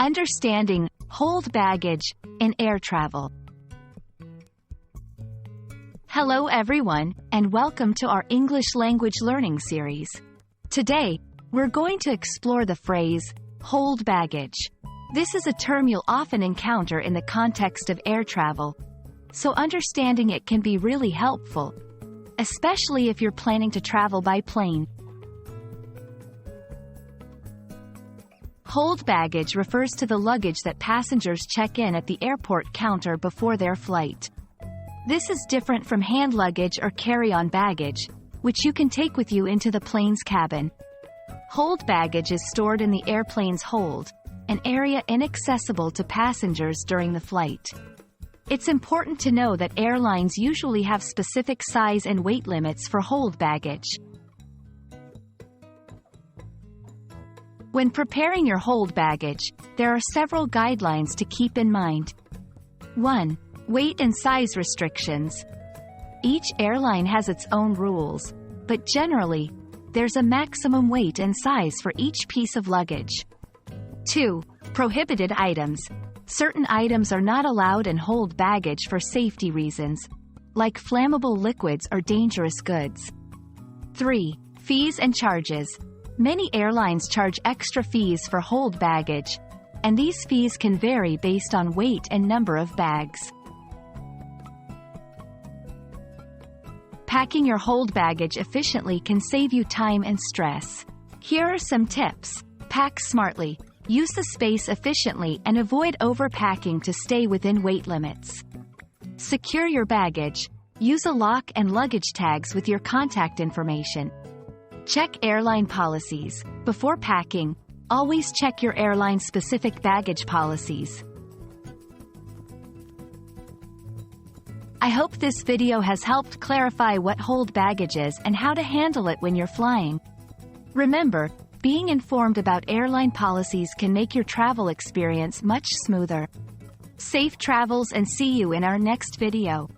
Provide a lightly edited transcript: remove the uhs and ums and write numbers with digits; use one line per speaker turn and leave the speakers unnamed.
Understanding hold baggage in air travel. Hello everyone, and welcome to our English language learning series. Today, we're going to explore the phrase, hold baggage. This is a term you'll often encounter in the context of air travel, so understanding it can be really helpful, especially if you're planning to travel by plane. Hold baggage refers to the luggage that passengers check in at the airport counter before their flight. This is different from hand luggage or carry-on baggage, which you can take with you into the plane's cabin. Hold baggage is stored in the airplane's hold, an area inaccessible to passengers during the flight. It's important to know that airlines usually have specific size and weight limits for hold baggage. When preparing your hold baggage, there are several guidelines to keep in mind. 1. Weight and size restrictions. Each airline has its own rules, but generally, there's a maximum weight and size for each piece of luggage. 2. Prohibited items. Certain items are not allowed in hold baggage for safety reasons, like flammable liquids or dangerous goods. 3. Fees and charges. Many airlines charge extra fees for hold baggage, and these fees can vary based on weight and number of bags. Packing your hold baggage efficiently can save you time and stress. Here are some tips. Pack smartly. Use the space efficiently and avoid overpacking to stay within weight limits. Secure your baggage. Use a lock and luggage tags with your contact information. Check airline policies. Before packing, always check your airline's specific baggage policies. I hope this video has helped clarify what hold baggage is and how to handle it when you're flying. Remember, being informed about airline policies can make your travel experience much smoother. Safe travels and see you in our next video.